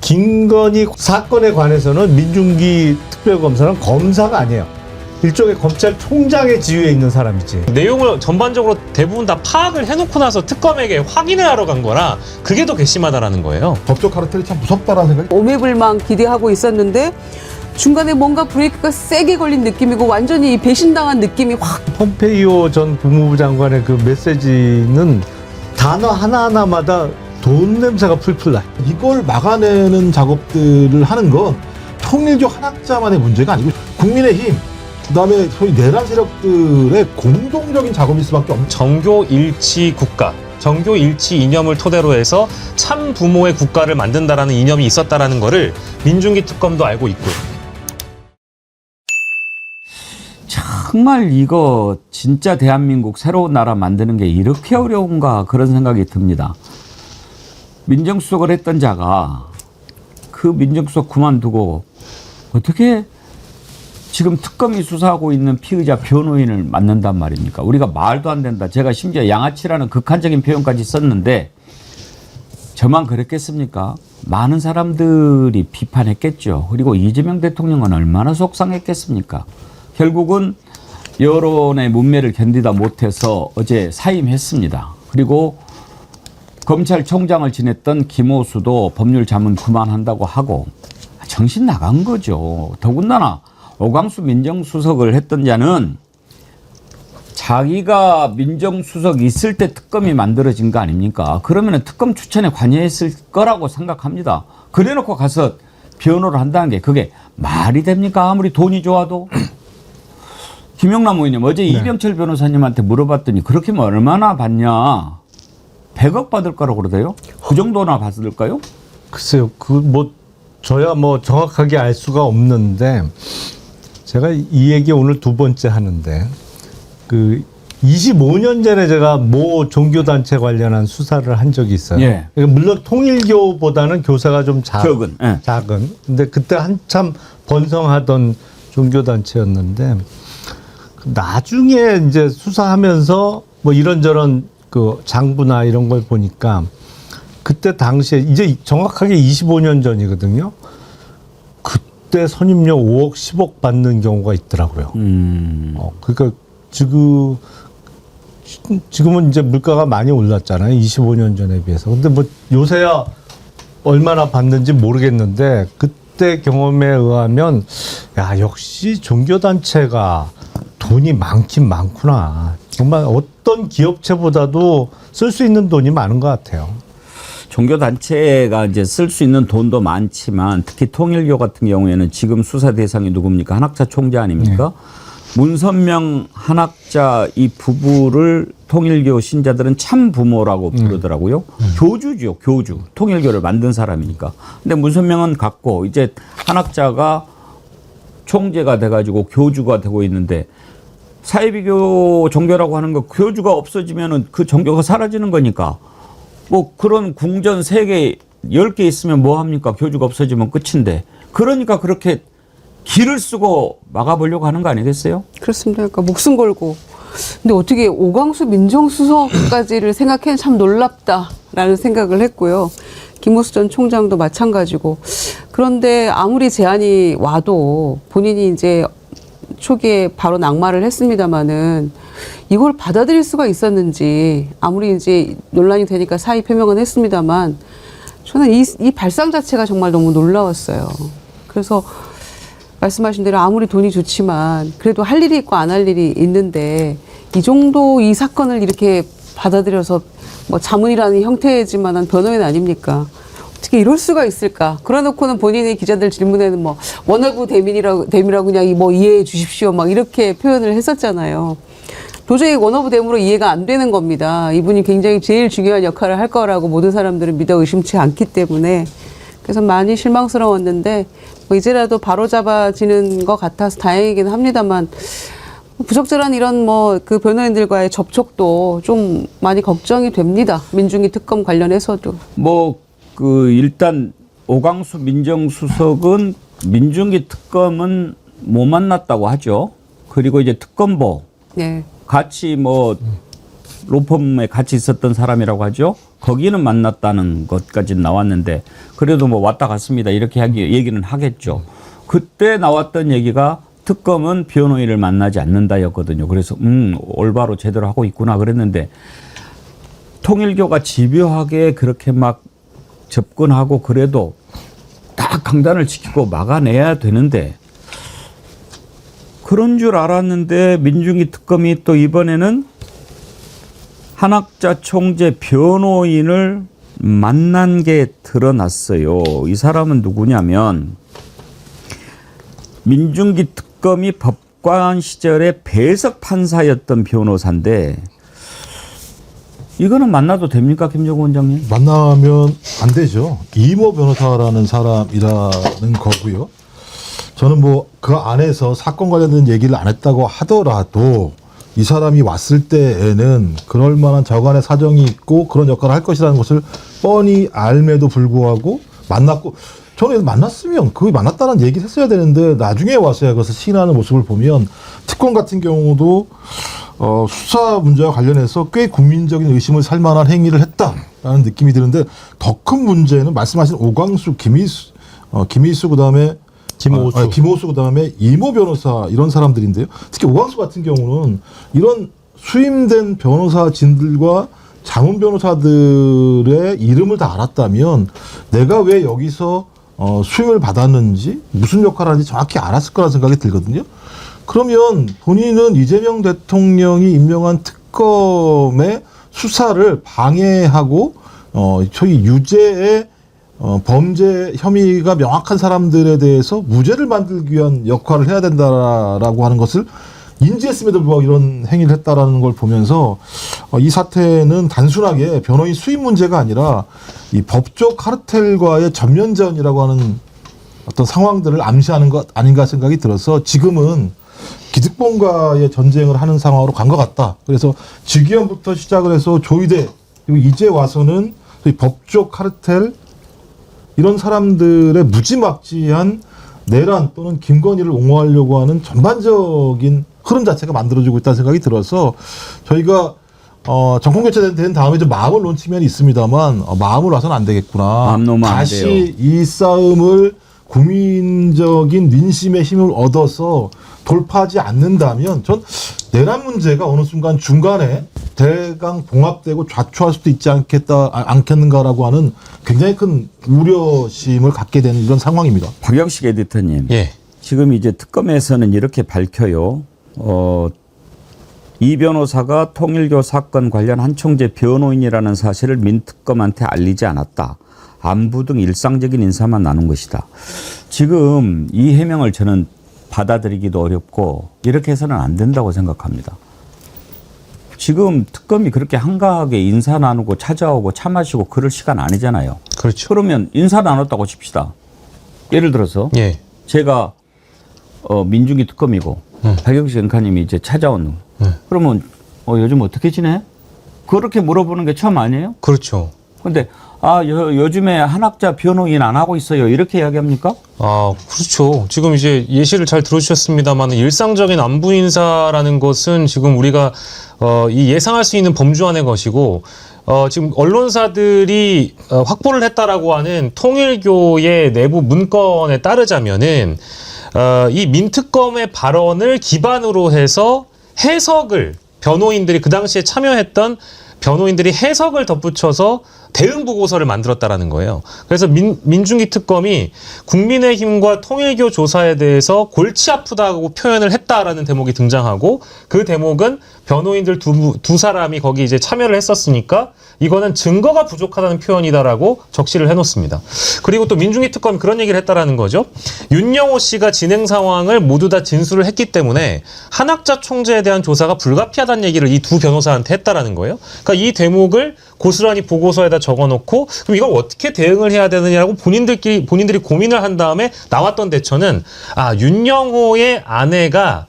김건희 사건에 관해서는 민중기 특별검사는 검사가 아니에요. 일종의 검찰총장의 지위에 있는 사람이지. 내용을 전반적으로 대부분 다 파악을 해놓고 나서 특검에게 확인을 하러 간 거라 그게 더 괘씸하다라는 거예요. 법적 카르텔이 참 무섭다라는 생각이. 오매불망 기대하고 있었는데 중간에 뭔가 브레이크가 세게 걸린 느낌이고 완전히 배신당한 느낌이 확. 폼페이오 전 국무부 장관의 그 메시지는 단어 하나하나마다 돈 냄새가 풀풀 나. 이걸 막아내는 작업들을 하는 건 통일교 한학자만의 문제가 아니고 국민의힘, 그다음에 소위 내란 세력들의 공동적인 작업일 수밖에 없는. 정교 일치 국가, 정교 일치 이념을 토대로 해서 참 부모의 국가를 만든다라는 이념이 있었다라는 거를 민중기 특검도 알고 있고요. 정말 이거 진짜 대한민국 새로운 나라 만드는 게 이렇게 어려운가 그런 생각이 듭니다. 민정수석을 했던 자가 그 민정수석 그만두고 어떻게 지금 특검이 수사하고 있는 피의자 변호인을 맡는단 말입니까? 우리가 말도 안 된다. 제가 심지어 양아치라는 극한적인 표현까지 썼는데 저만 그랬겠습니까? 많은 사람들이 비판했겠죠. 그리고 이재명 대통령은 얼마나 속상했겠습니까? 결국은 여론의 문매를 견디다 못해서 어제 사임했습니다. 그리고 검찰총장을 지냈던 김호수도 법률 자문 그만한다고 하고 정신 나간 거죠. 더군다나 오광수 민정수석을 했던 자는 자기가 민정수석 있을 때 특검이 만들어진 거 아닙니까? 그러면 특검 추천에 관여했을 거라고 생각합니다. 그래놓고 가서 변호를 한다는 게 그게 말이 됩니까? 아무리 돈이 좋아도. 김영남 의원님 어제 네. 이병철 변호사님한테 물어봤더니 그렇게 얼마나 받냐? 100억 받을 거라고 그러대요? 그 정도나 받을까요? 글쎄요, 저야 정확하게 알 수가 없는데, 제가 이 얘기 오늘 두 번째 하는데, 25년 전에 제가 모 종교단체 관련한 수사를 한 적이 있어요. 예. 물론 통일교보다는 교사가 좀 적은, 예. 작은. 근데 그때 한참 번성하던 종교단체였는데, 나중에 이제 수사하면서 이런저런 그 장부나 이런 걸 보니까 그때 당시에 이제 정확하게 25년 전이거든요. 그때 선임료 5억, 10억 받는 경우가 있더라고요. 그러니까 지금은 이제 물가가 많이 올랐잖아요. 25년 전에 비해서. 근데 요새야 얼마나 받는지 모르겠는데 그때 경험에 의하면 야, 역시 종교단체가 돈이 많긴 많구나. 정말 어떤 기업체보다도 쓸 수 있는 돈이 많은 것 같아요. 종교단체가 이제 쓸 수 있는 돈도 많지만 특히 통일교 같은 경우에는 지금 수사 대상이 누굽니까? 한학자 총재 아닙니까? 네. 문선명 한학자 이 부부를 통일교 신자들은 참 부모라고 부르더라고요. 교주죠, 교주. 통일교를 만든 사람이니까. 근데 문선명은 갔고 이제 한학자가 총재가 돼가지고 교주가 되고 있는데 사회비교 종교라고 하는 거 교주가 없어지면은 그 종교가 사라지는 거니까 그런 궁전 3개, 10개 있으면 뭐 합니까? 교주가 없어지면 끝인데. 그러니까 그렇게 길을 쓰고 막아보려고 하는 거 아니겠어요? 그렇습니다. 그러니까 목숨 걸고. 근데 어떻게 오광수 민정수석까지를 생각해는 참 놀랍다라는 생각을 했고요. 김호수 전 총장도 마찬가지고. 그런데 아무리 제안이 와도 본인이 이제 초기에 바로 낙마를 했습니다마는 이걸 받아들일 수가 있었는지 아무리 이제 논란이 되니까 사의 표명은 했습니다만 저는 이 발상 자체가 정말 너무 놀라웠어요. 그래서 말씀하신 대로 아무리 돈이 좋지만 그래도 할 일이 있고 안 할 일이 있는데 이 정도 이 사건을 이렇게 받아들여서 자문이라는 형태지만한 변호인 아닙니까? 어떻게 이럴 수가 있을까? 그러놓고는 본인이 기자들 질문에는 원어부 대미라고 그냥 이해해 주십시오. 이렇게 표현을 했었잖아요. 도저히 원어부 대무로 이해가 안 되는 겁니다. 이분이 굉장히 제일 중요한 역할을 할 거라고 모든 사람들은 믿어 의심치 않기 때문에 그래서 많이 실망스러웠는데 이제라도 바로잡아지는 것 같아서 다행이긴 합니다만 부적절한 이런 그 변호인들과의 접촉도 좀 많이 걱정이 됩니다. 민중기 특검 관련해서도. 일단 오광수 민정수석은 민중기 특검은 못 만났다고 하죠. 그리고 이제 특검보 네. 같이 로펌에 같이 있었던 사람이라고 하죠. 거기는 만났다는 것까지 나왔는데 그래도 뭐 왔다 갔습니다. 이렇게 얘기는 하겠죠. 그때 나왔던 얘기가 특검은 변호인을 만나지 않는다였거든요. 그래서 올바로 제대로 하고 있구나 그랬는데 통일교가 집요하게 그렇게 막 접근하고 그래도 딱 강단을 지키고 막아내야 되는데 그런 줄 알았는데 민중기 특검이 또 이번에는 한학자 총재 변호인을 만난 게 드러났어요. 이 사람은 누구냐면 민중기 특검이 법관 시절에 배석 판사였던 변호사인데 이거는 만나도 됩니까, 김정우 원장님? 만나면 안 되죠. 이모 변호사라는 사람이라는 거고요. 저는 뭐 그 안에서 사건 관련된 얘기를 안 했다고 하더라도 이 사람이 왔을 때에는 그럴 만한 저간의 사정이 있고 그런 역할을 할 것이라는 것을 뻔히 알매도 불구하고 만났고 저는 만났으면 그 만났다는 얘기를 했어야 되는데 나중에 와서야 그것을 시인하는 모습을 보면 특검 같은 경우도 수사 문제와 관련해서 꽤 국민적인 의심을 살 만한 행위를 했다라는 느낌이 드는데 더 큰 문제는 말씀하신 오광수, 김희수 그다음에 김호수 그다음에 이모 변호사 이런 사람들인데요. 특히 오광수 같은 경우는 이런 수임된 변호사진들과 자문 변호사들의 이름을 다 알았다면 내가 왜 여기서 수임을 받았는지 무슨 역할을 하는지 정확히 알았을 거라는 생각이 들거든요. 그러면 본인은 이재명 대통령이 임명한 특검의 수사를 방해하고 저희 유죄의 범죄 혐의가 명확한 사람들에 대해서 무죄를 만들기 위한 역할을 해야 된다라고 하는 것을 인지했음에도 불구하고 이런 행위를 했다라는 걸 보면서 이 사태는 단순하게 변호인 수임 문제가 아니라 이 법조 카르텔과의 전면전이라고 하는 어떤 상황들을 암시하는 것 아닌가 생각이 들어서 지금은 기득권과의 전쟁을 하는 상황으로 간 것 같다. 그래서 직위원부터 시작을 해서 조의대 그리고 이제 와서는 법조 카르텔 이런 사람들의 무지막지한 내란 또는 김건희를 옹호하려고 하는 전반적인 흐름 자체가 만들어지고 있다는 생각이 들어서 저희가 정권 교체된 다음에 좀 마음을 놓은 측면이 있습니다만 마음을 놔서는 안 되겠구나. 마음 놓으면 안 다시 돼요. 이 싸움을 국민적인 민심의 힘을 얻어서 돌파하지 않는다면 전 내란 문제가 어느 순간 중간에 대강 봉합되고 좌초할 수도 있지 않겠는가라고 하는 굉장히 큰 우려심을 갖게 되는 이런 상황입니다. 박영식 에디터님. 예. 지금 이제 특검에서는 이렇게 밝혀요. 이 변호사가 통일교 사건 관련 한 총재 변호인이라는 사실을 민특검한테 알리지 않았다. 안부 등 일상적인 인사만 나눈 것이다. 지금 이 해명을 저는 받아들이기도 어렵고 이렇게 해서는 안 된다고 생각합니다. 지금 특검이 그렇게 한가하게 인사 나누고 찾아오고 차 마시고 그럴 시간 아니잖아요. 그렇죠. 그러면 인사 나눴다고 칩시다. 예를 들어서 예. 제가 민중기 특검이고 박영식 엔카님이 이제 찾아오는 그러면 요즘 어떻게 지내? 그렇게 물어보는 게 처음 아니에요? 그렇죠. 근데 요즘에 한학자 변호인 안 하고 있어요. 이렇게 이야기합니까? 그렇죠. 지금 이제 예시를 잘 들어주셨습니다만 일상적인 안부 인사라는 것은 지금 우리가 이 예상할 수 있는 범주 안의 것이고 지금 언론사들이 확보를 했다라고 하는 통일교의 내부 문건에 따르자면은 이 민특검의 발언을 기반으로 해서 해석을 변호인들이 그 당시에 참여했던 변호인들이 해석을 덧붙여서 대응 보고서를 만들었다라는 거예요. 그래서 민중기 특검이 국민의힘과 통일교 조사에 대해서 골치 아프다고 표현을 했다라는 대목이 등장하고 그 대목은 변호인들 두 사람이 거기 이제 참여를 했었으니까 이거는 증거가 부족하다는 표현이다라고 적시를 해놓습니다. 그리고 또 민중기 특검이 그런 얘기를 했다라는 거죠. 윤영호 씨가 진행 상황을 모두 다 진술을 했기 때문에 한학자 총재에 대한 조사가 불가피하다는 얘기를 이 두 변호사한테 했다라는 거예요. 그러니까 이 대목을 고스란히 보고서에다 적어놓고 그럼 이걸 어떻게 대응을 해야 되느냐고 본인들이 고민을 한 다음에 나왔던 대처는 윤영호의 아내가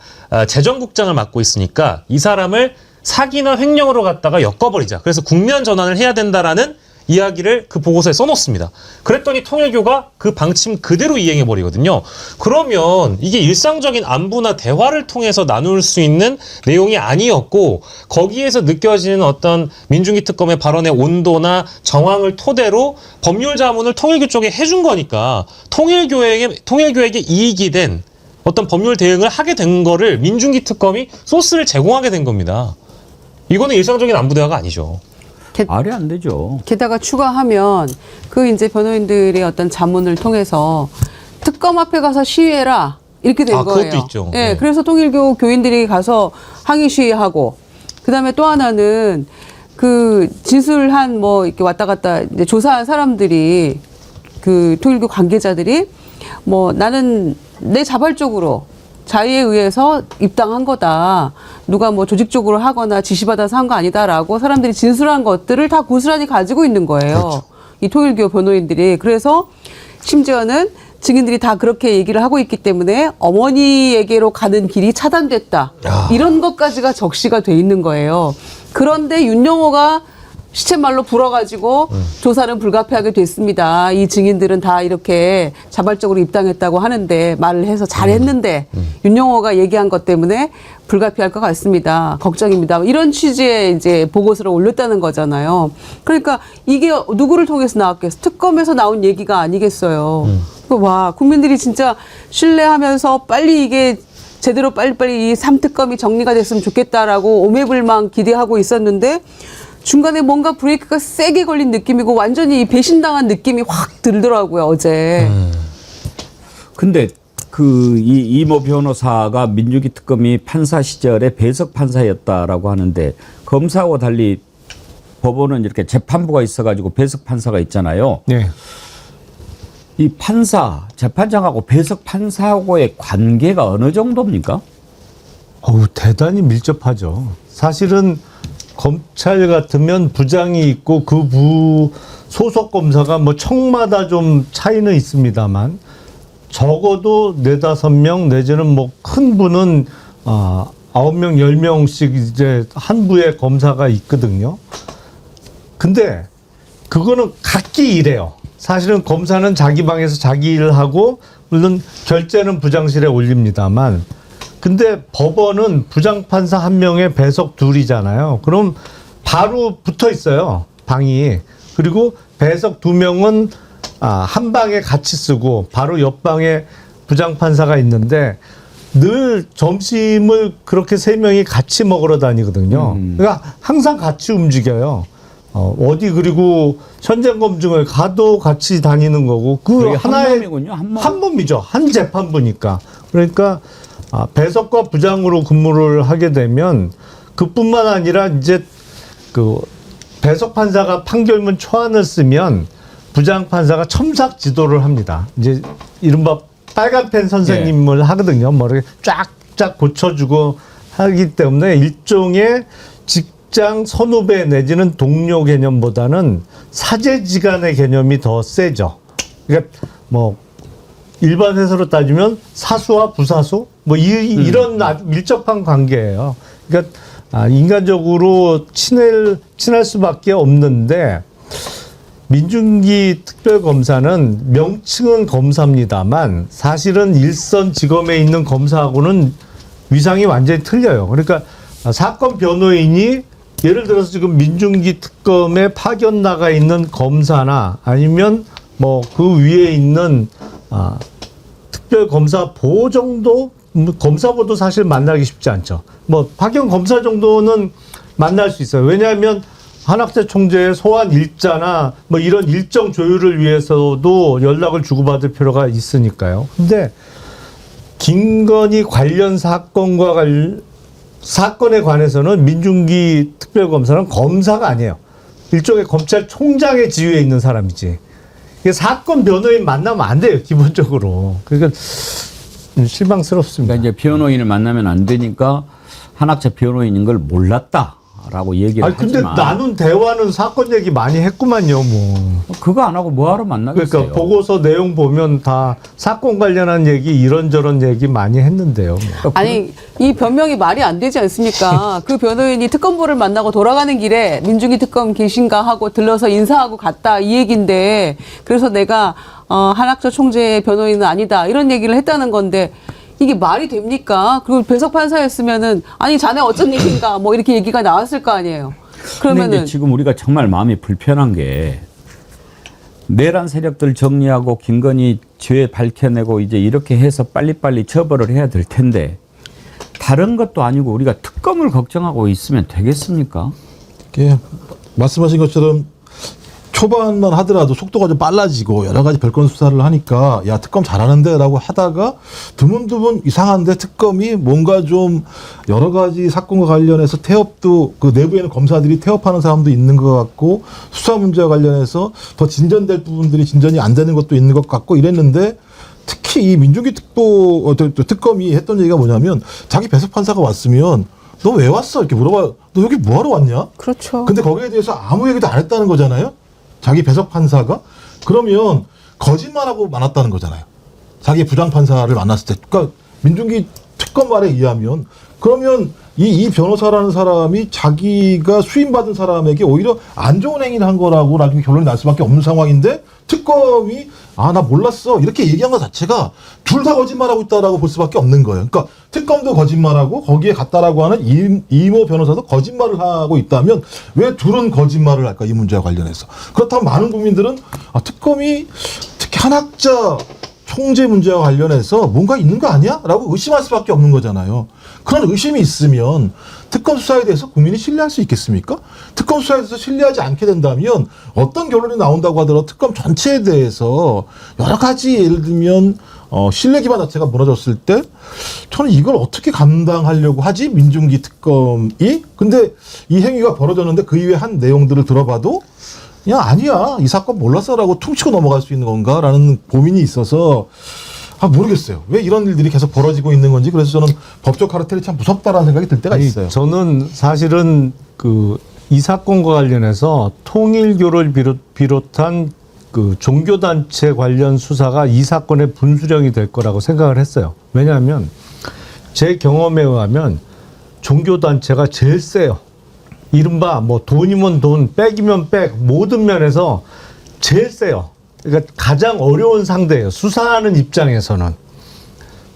재정국장을 맡고 있으니까 이 사람을 사기나 횡령으로 갖다가 엮어버리자. 그래서 국면 전환을 해야 된다라는 이야기를 그 보고서에 써놓습니다. 그랬더니 통일교가 그 방침 그대로 이행해버리거든요. 그러면 이게 일상적인 안부나 대화를 통해서 나눌 수 있는 내용이 아니었고 거기에서 느껴지는 어떤 민중기 특검의 발언의 온도나 정황을 토대로 법률 자문을 통일교 쪽에 해준 거니까 통일교에게 이익이 된 어떤 법률 대응을 하게 된 거를 민중기 특검이 소스를 제공하게 된 겁니다. 이거는 일상적인 안부 대화가 아니죠. 말이 안 되죠. 게다가 추가하면 그 이제 변호인들의 어떤 자문을 통해서 특검 앞에 가서 시위해라 이렇게 된 거예요. 그것도 있죠. 예, 네. 그래서 통일교 교인들이 가서 항의 시위하고 그다음에 또 하나는 그 진술한 뭐 이렇게 왔다 갔다 이제 조사한 사람들이 그 통일교 관계자들이 뭐 나는 내 자발적으로 자의에 의해서 입당한 거다. 누가 뭐 조직적으로 하거나 지시받아서 한 거 아니다라고 사람들이 진술한 것들을 다 고스란히 가지고 있는 거예요. 그렇죠. 이 통일교 변호인들이. 그래서 심지어는 증인들이 다 그렇게 얘기를 하고 있기 때문에 어머니에게로 가는 길이 차단됐다. 이런 것까지가 적시가 돼 있는 거예요. 그런데 윤영호가 시쳇말로 불어가지고 조사는 불가피하게 됐습니다. 이 증인들은 다 이렇게 자발적으로 입당했다고 하는데 말을 해서 잘했는데 윤영호가 얘기한 것 때문에 불가피할 것 같습니다. 걱정입니다. 이런 취지의 이제 보고서를 올렸다는 거잖아요. 그러니까 이게 누구를 통해서 나왔겠어? 특검에서 나온 얘기가 아니겠어요. 와, 국민들이 진짜 신뢰하면서 빨리 이게 제대로 빨리빨리 이 3특검이 정리가 됐으면 좋겠다라고 오매불망 기대하고 있었는데 중간에 뭔가 브레이크가 세게 걸린 느낌이고 완전히 배신당한 느낌이 확 들더라고요, 어제. 근데 그 이모 변호사가 민중기 특검이 판사 시절에 배석 판사였다라고 하는데 검사하고 달리 법원은 이렇게 재판부가 있어가지고 배석 판사가 있잖아요. 네. 이 판사, 재판장하고 배석 판사하고의 관계가 어느 정도입니까? 대단히 밀접하죠. 사실은 검찰 같으면 부장이 있고 그 부 소속 검사가 뭐 청마다 좀 차이는 있습니다만 적어도 4-5명 내지는 뭐 큰 부는 9명, 10명씩 이제 한 부에 검사가 있거든요. 근데 그거는 각기 일해요. 사실은 검사는 자기 방에서 자기 일을 하고 물론 결재는 부장실에 올립니다만 근데 법원은 부장판사 1명에 배석 2이잖아요. 그럼 바로 붙어 있어요. 방이. 그리고 배석 2명은 한 방에 같이 쓰고 바로 옆방에 부장판사가 있는데 늘 점심을 그렇게 3명이 같이 먹으러 다니거든요. 그러니까 항상 같이 움직여요. 어디 그리고 현장 검증을 가도 같이 다니는 거고 그 거의 한 하나의 몸이군요, 한 몸. 한 몸이죠. 한 재판부니까. 그러니까 배석과 부장으로 근무를 하게 되면 그뿐만 아니라 이제 그 배석 판사가 판결문 초안을 쓰면 부장 판사가 첨삭 지도를 합니다. 이제 이른바 빨간 펜 선생님을 하거든요. 머리 쫙쫙 고쳐주고 하기 때문에 일종의 직장 선후배 내지는 동료 개념보다는 사제지간의 개념이 더 세죠. 그러니까 뭐 일반 회사로 따지면 사수와 부사수 뭐 이런 아주 밀접한 관계예요. 그러니까 인간적으로 친할 수밖에 없는데 민중기 특별검사는 명칭은 검사입니다만 사실은 일선지검에 있는 검사하고는 위상이 완전히 틀려요. 그러니까 사건 변호인이 예를 들어서 지금 민중기 특검에 파견 나가 있는 검사나 아니면 뭐 그 위에 있는 특별검사 보 정도 검사보도 사실 만나기 쉽지 않죠. 뭐 파견 검사 정도는 만날 수 있어요. 왜냐하면 한학재 총재의 소환 일자나 뭐 이런 일정 조율을 위해서도 연락을 주고받을 필요가 있으니까요. 근데 김건희 관련 사건에 관해서는 민중기 특별검사는 검사가 아니에요. 일종의 검찰총장의 지위에 있는 사람이지. 이게 사건 변호인 만나면 안 돼요, 기본적으로. 그러니까 실망스럽습니다. 그러니까 이제 변호인을 만나면 안 되니까 한학재 변호인인 걸 몰랐다. 있다라고 얘기를 아니 근데 하지만 나눈 대화는 사건 얘기 많이 했구만요, 뭐. 그거 안 하고 뭐하러 만나겠어요. 그러니까 보고서 내용 보면 다 사건 관련한 얘기 이런저런 얘기 많이 했는데요. 뭐. 아니 이 변명이 말이 안 되지 않습니까? 그 변호인이 특검보를 만나고 돌아가는 길에 민중기 특검 계신가 하고 들러서 인사하고 갔다 이 얘기인데 그래서 내가 한학조 총재의 변호인은 아니다 이런 얘기를 했다는 건데 이게 말이 됩니까? 그리고 배석 판사였으면은 아니 자네 어쩐 얘기인가 뭐 이렇게 얘기가 나왔을 거 아니에요. 그런데 그러면은 지금 우리가 정말 마음이 불편한 게 내란 세력들 정리하고 김건희 죄 밝혀내고 이제 이렇게 해서 빨리빨리 처벌을 해야 될 텐데 다른 것도 아니고 우리가 특검을 걱정하고 있으면 되겠습니까? 이게 말씀하신 것처럼 초반만 하더라도 속도가 좀 빨라지고 여러 가지 별건 수사를 하니까 야 특검 잘하는데라고 하다가 드문드문 이상한데 특검이 뭔가 좀 여러 가지 사건과 관련해서 태업도 그 내부에는 검사들이 태업하는 사람도 있는 것 같고 수사 문제와 관련해서 더 진전될 부분들이 진전이 안 되는 것도 있는 것 같고 이랬는데 특히 이 민중기 특검이 했던 얘기가 뭐냐면 자기 배석 판사가 왔으면 너 왜 왔어 이렇게 물어봐. 너 여기 뭐하러 왔냐? 그렇죠. 근데 거기에 대해서 아무 얘기도 안 했다는 거잖아요. 자기 배석 판사가 그러면 거짓말하고 많았다는 거잖아요. 자기 부장 판사를 만났을 때, 그러니까 민중기 특검 말에 의하면 그러면 이 변호사라는 사람이 자기가 수임받은 사람에게 오히려 안 좋은 행위를 한 거라고 나중에 결론이 날 수밖에 없는 상황인데 특검이 나 몰랐어 이렇게 얘기한 것 자체가 둘 다 거짓말하고 있다라고 볼 수밖에 없는 거예요. 그러니까 특검도 거짓말하고 거기에 갔다라고 하는 이모 변호사도 거짓말을 하고 있다면 왜 둘은 거짓말을 할까 이 문제와 관련해서. 그렇다면 많은 국민들은 특검이 특히 한학자 총재 문제와 관련해서 뭔가 있는 거 아니야? 라고 의심할 수밖에 없는 거잖아요. 그런 의심이 있으면 특검 수사에 대해서 국민이 신뢰할 수 있겠습니까? 특검 수사에 대해서 신뢰하지 않게 된다면 어떤 결론이 나온다고 하더라도 특검 전체에 대해서 여러 가지 예를 들면 신뢰 기반 자체가 무너졌을 때 저는 이걸 어떻게 감당하려고 하지? 민중기 특검이? 근데 이 행위가 벌어졌는데 그 이후에 한 내용들을 들어봐도 야 아니야 이 사건 몰랐어라고 퉁치고 넘어갈 수 있는 건가라는 고민이 있어서 모르겠어요. 왜 이런 일들이 계속 벌어지고 있는 건지. 그래서 저는 법적 카르텔이 참 무섭다라는 생각이 들 때가 있어요. 저는 사실은 이 사건과 관련해서 통일교를 비롯한 그 종교단체 관련 수사가 이 사건의 분수령이 될 거라고 생각을 했어요. 왜냐하면 제 경험에 의하면 종교단체가 제일 세요. 이른바 뭐 돈이면 돈, 백이면 백, 모든 면에서 제일 세요. 그러니까 가장 어려운 상대예요. 수사하는 입장에서는.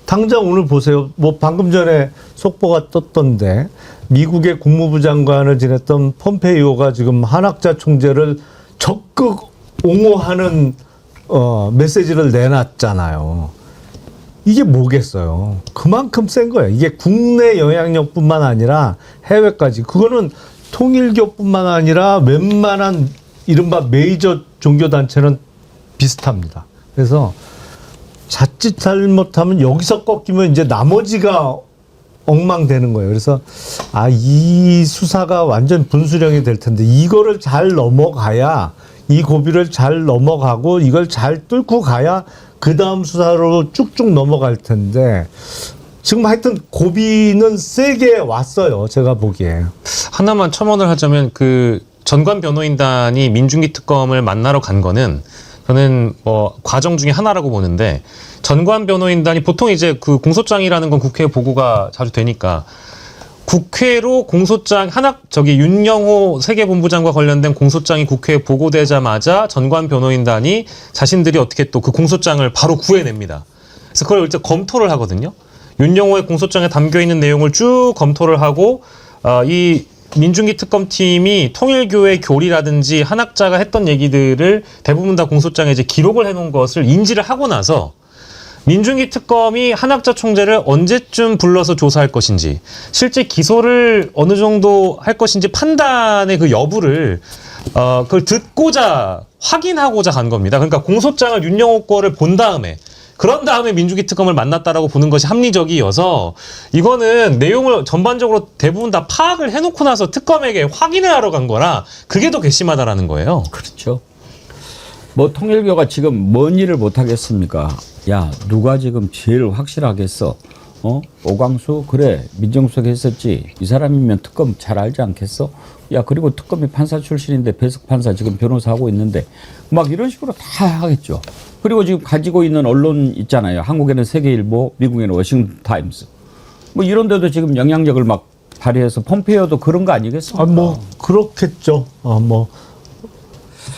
당장 오늘 보세요. 뭐 방금 전에 속보가 떴던데 미국의 국무부 장관을 지냈던 폼페이오가 지금 한학자 총재를 적극 옹호하는 메시지를 내놨잖아요. 이게 뭐겠어요. 그만큼 센 거예요. 이게 국내 영향력뿐만 아니라 해외까지. 그거는 통일교뿐만 아니라 웬만한 이른바 메이저 종교단체는 비슷합니다. 그래서 자칫 잘못하면 여기서 꺾이면 이제 나머지가 엉망되는 거예요. 그래서 이 수사가 완전 분수령이 될 텐데 이거를 잘 넘어가야 이 고비를 잘 넘어가고 이걸 잘 뚫고 가야 그 다음 수사로 쭉쭉 넘어갈 텐데 지금 하여튼 고비는 세게 왔어요. 제가 보기에. 하나만 첨언을 하자면 그 전관 변호인단이 민중기 특검을 만나러 간 거는 저는 뭐 과정 중에 하나라고 보는데 전관 변호인단이 보통 이제 그 공소장이라는 건 국회 보고가 자주 되니까 국회로 공소장 윤영호 세계본부장과 관련된 공소장이 국회에 보고되자마자 전관 변호인단이 자신들이 어떻게 또 그 공소장을 바로 구해냅니다. 그래서 그걸 일단 검토를 하거든요. 윤영호의 공소장에 담겨 있는 내용을 쭉 검토를 하고 이 민중기 특검팀이 통일교의 교리라든지 한학자가 했던 얘기들을 대부분 다 공소장에 이제 기록을 해놓은 것을 인지를 하고 나서 민중기 특검이 한학자 총재를 언제쯤 불러서 조사할 것인지 실제 기소를 어느 정도 할 것인지 판단의 그 여부를 그걸 듣고자 확인하고자 간 겁니다. 그러니까 공소장을 윤영호 거를 본 다음에 그런 다음에 민중기 특검을 만났다라고 보는 것이 합리적이어서 이거는 내용을 전반적으로 대부분 다 파악을 해놓고 나서 특검에게 확인을 하러 간 거라 그게 더 괘씸하다라는 거예요. 그렇죠. 뭐 통일교가 지금 뭔 일을 못 하겠습니까? 야 누가 지금 제일 확실하겠어? 오광수 그래 민정수석 했었지. 이 사람이면 특검 잘 알지 않겠어? 야 그리고 특검이 판사 출신인데 배석 판사 지금 변호사 하고 있는데 막 이런 식으로 다 하겠죠. 그리고 지금 가지고 있는 언론 있잖아요. 한국에는 세계일보, 미국에는 워싱턴 타임스. 뭐 이런 데도 지금 영향력을 막 발휘해서 폼페이오도 그런 거 아니겠습니까? 뭐 그렇겠죠. 뭐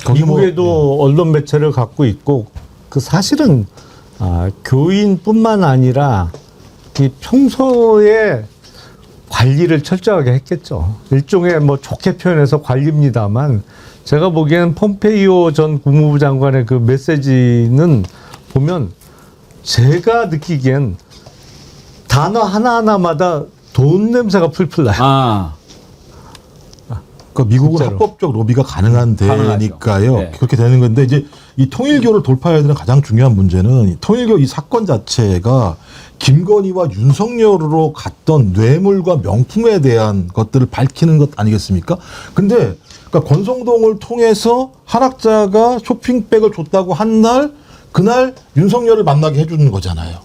거기 뭐, 미국에도 언론 매체를 갖고 있고 그 사실은 교인뿐만 아니라 이 평소에 관리를 철저하게 했겠죠. 일종의 뭐 좋게 표현해서 관리입니다만 제가 보기에는 폼페이오 전 국무부 장관의 그 메시지는 보면 제가 느끼기엔 단어 하나하나마다 돈 냄새가 풀풀 나요. 그러니까 미국은 진짜로. 합법적 로비가 가능한 데니까요. 네. 그렇게 되는 건데 이제 이 통일교를 돌파해야 되는 가장 중요한 문제는 이 통일교 이 사건 자체가 김건희와 윤석열으로 갔던 뇌물과 명품에 대한 것들을 밝히는 것 아니겠습니까? 근데 그러니까 권성동을 통해서 한학자가 쇼핑백을 줬다고 한 날 그날 윤석열을 만나게 해주는 거잖아요.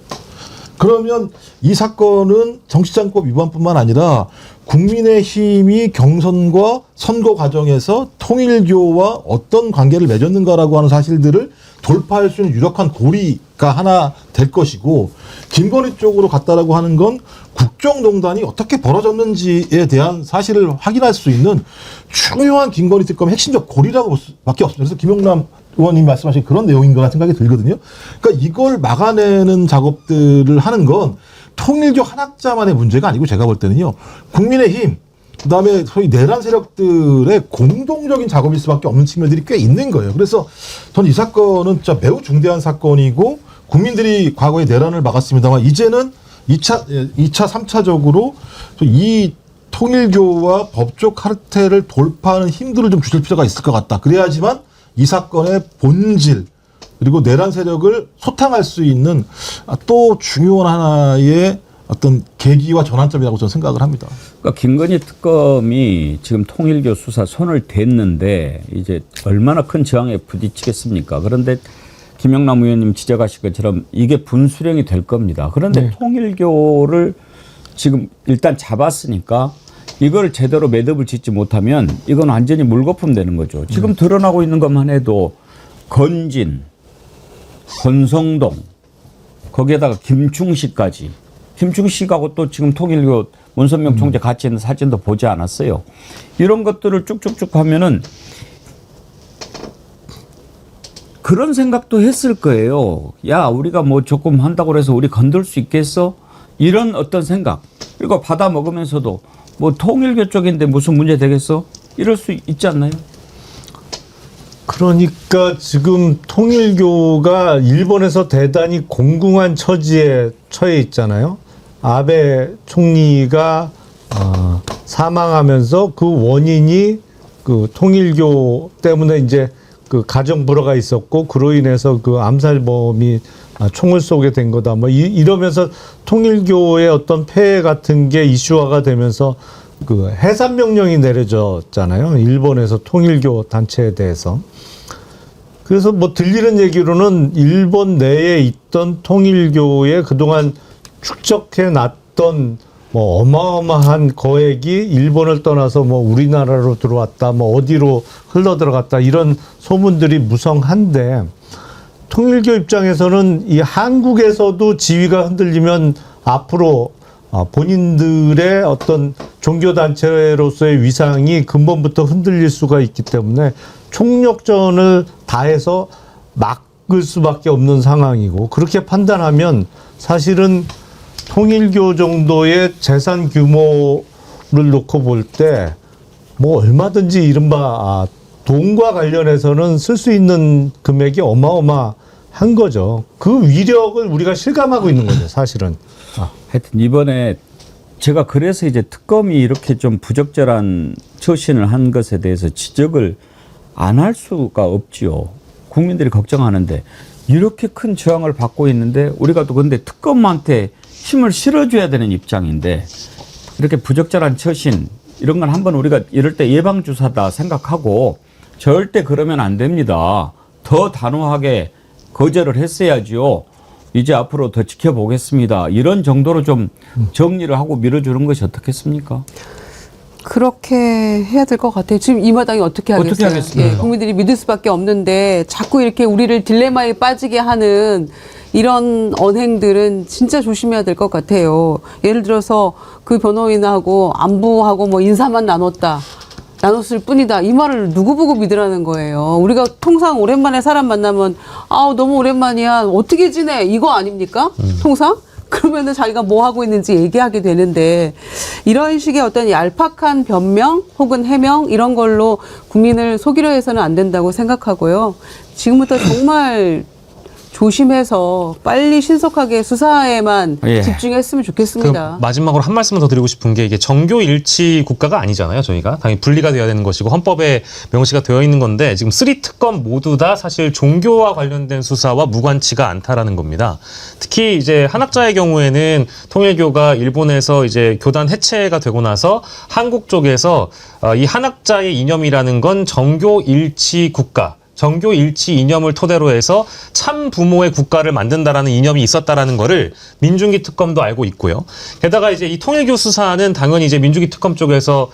그러면 이 사건은 정치자금법 위반뿐만 아니라 국민의힘이 경선과 선거 과정에서 통일교와 어떤 관계를 맺었는가라고 하는 사실들을 돌파할 수 있는 유력한 고리가 하나 될 것이고 김건희 쪽으로 갔다라고 하는 건 국정농단이 어떻게 벌어졌는지에 대한 사실을 확인할 수 있는 중요한 김건희 특검의 핵심적 고리라고 볼 수밖에 없습니다. 그래서 김용남 의원님이 말씀하신 그런 내용인 거라 생각이 들거든요. 그러니까 이걸 막아내는 작업들을 하는 건 통일교 한학자만의 문제가 아니고 제가 볼 때는요. 국민의힘 그다음에 소위 내란 세력들의 공동적인 작업일 수밖에 없는 측면들이 꽤 있는 거예요. 그래서 저는 이 사건은 진짜 매우 중대한 사건이고 국민들이 과거에 내란을 막았습니다만 이제는 2차, 3차적으로 이 통일교와 법조 카르텔을 돌파하는 힘들을 좀 주실 필요가 있을 것 같다. 그래야지만 이 사건의 본질 그리고 내란 세력을 소탕할 수 있는 또 중요한 하나의 어떤 계기와 전환점이라고 저는 생각을 합니다. 그러니까 김건희 특검이 지금 통일교 수사 손을 댔는데 이제 얼마나 큰 저항에 부딪히겠습니까? 그런데 김영남 의원님 지적하신 것처럼 이게 분수령이 될 겁니다. 그런데 통일교를 지금 일단 잡았으니까 이걸 제대로 매듭을 짓지 못하면 이건 완전히 물거품 되는 거죠. 지금 드러나고 있는 것만 해도 건진, 권성동, 거기에다가 김충식까지. 김충식하고 또 지금 통일교 문선명 총재 같이 있는 사진도 보지 않았어요. 이런 것들을 쭉쭉쭉 하면은 그런 생각도 했을 거예요. 야, 우리가 뭐 조금 한다고 해서 우리 건들 수 있겠어? 이런 어떤 생각. 그리고 받아 먹으면서도 뭐 통일교 쪽인데 무슨 문제 되겠어? 이럴 수 있지 않나요? 그러니까 지금 통일교가 일본에서 대단히 공공한 처지에 처해 있잖아요. 아베 총리가 사망하면서 그 원인이 그 통일교 때문에 이제 그 가정 불화가 있었고 그로 인해서 그 암살범이 총을 쏘게 된 거다. 뭐 이러면서 통일교의 어떤 폐해 같은 게 이슈화가 되면서 그 해산 명령이 내려졌잖아요. 일본에서 통일교 단체에 대해서. 그래서 뭐 들리는 얘기로는 일본 내에 있던 통일교에 그동안 축적해 놨던 뭐 어마어마한 거액이 일본을 떠나서 뭐 우리나라로 들어왔다, 뭐 어디로 흘러 들어갔다 이런 소문들이 무성한데 통일교 입장에서는 이 한국에서도 지위가 흔들리면 앞으로 본인들의 어떤 종교단체로서의 위상이 근본부터 흔들릴 수가 있기 때문에 총력전을 다해서 막을 수밖에 없는 상황이고 그렇게 판단하면 사실은 통일교 정도의 재산 규모를 놓고 볼 때 뭐 얼마든지 이른바 돈과 관련해서는 쓸 수 있는 금액이 어마어마한 거죠. 그 위력을 우리가 실감하고 있는 거죠, 사실은. 하여튼 이번에 제가 그래서 이제 특검이 이렇게 좀 부적절한 처신을 한 것에 대해서 지적을 안 할 수가 없지요. 국민들이 걱정하는데 이렇게 큰 저항을 받고 있는데 우리가 또 근데 특검한테 힘을 실어줘야 되는 입장인데 이렇게 부적절한 처신 이런 건 한번 우리가 이럴 때 예방주사다 생각하고 절대 그러면 안 됩니다. 더 단호하게 거절을 했어야지요. 이제 앞으로 더 지켜보겠습니다. 이런 정도로 좀 정리를 하고 밀어주는 것이 어떻겠습니까? 그렇게 해야 될 것 같아요. 지금 이 마당이 어떻게 하겠어요? 어떻게 하겠습니까? 예, 국민들이 믿을 수밖에 없는데 자꾸 이렇게 우리를 딜레마에 빠지게 하는 이런 언행들은 진짜 조심해야 될 것 같아요. 예를 들어서 그 변호인하고 안부하고 뭐 인사만 나눴을 뿐이다. 이 말을 누구 보고 믿으라는 거예요. 우리가 통상 오랜만에 사람 만나면 아우 너무 오랜만이야. 어떻게 지내? 이거 아닙니까? 통상? 그러면은 자기가 뭐 하고 있는지 얘기하게 되는데 이런 식의 어떤 얄팍한 변명 혹은 해명 이런 걸로 국민을 속이려 해서는 안 된다고 생각하고요. 지금부터 정말 조심해서 빨리 신속하게 수사에만 예. 집중했으면 좋겠습니다. 그 마지막으로 한 말씀만 더 드리고 싶은 게 이게 정교 일치 국가가 아니잖아요. 저희가 당연히 분리가 돼야 되는 것이고 헌법에 명시가 되어 있는 건데 지금 3특검 모두 다 사실 종교와 관련된 수사와 무관치가 않다라는 겁니다. 특히 이제 한학자의 경우에는 통일교가 일본에서 이제 교단 해체가 되고 나서 한국 쪽에서 이 한학자의 이념이라는 건 정교 일치 국가. 정교 일치 이념을 토대로 해서 참 부모의 국가를 만든다라는 이념이 있었다라는 거를 민중기 특검도 알고 있고요. 게다가 이제 이 통일교 수사는 당연히 이제 민중기 특검 쪽에서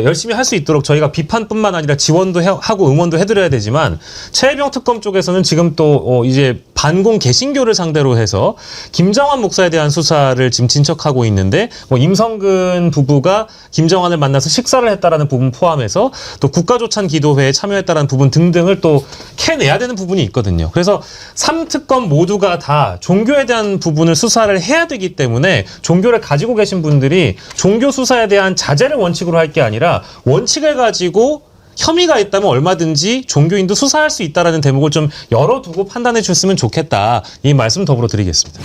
열심히 할 수 있도록 저희가 비판뿐만 아니라 지원도 하고 응원도 해드려야 되지만 최혜병 특검 쪽에서는 지금 또 이제 반공 개신교를 상대로 해서 김정환 목사에 대한 수사를 지금 진척하고 있는데 뭐 임성근 부부가 김정환을 만나서 식사를 했다라는 부분 포함해서 또 국가조찬 기도회에 참여했다라는 부분 등등을 또 캐내야 되는 부분이 있거든요. 그래서 3특검 모두가 다 종교에 대한 부분을 수사를 해야 되기 때문에 종교를 가지고 계신 분들이 종교 수사에 대한 자제를 원칙으로 할 게 아니라 원칙을 가지고 혐의가 있다면 얼마든지 종교인도 수사할 수 있다라는 대목을 좀 열어두고 판단해 줬으면 좋겠다. 이 말씀 더불어 드리겠습니다.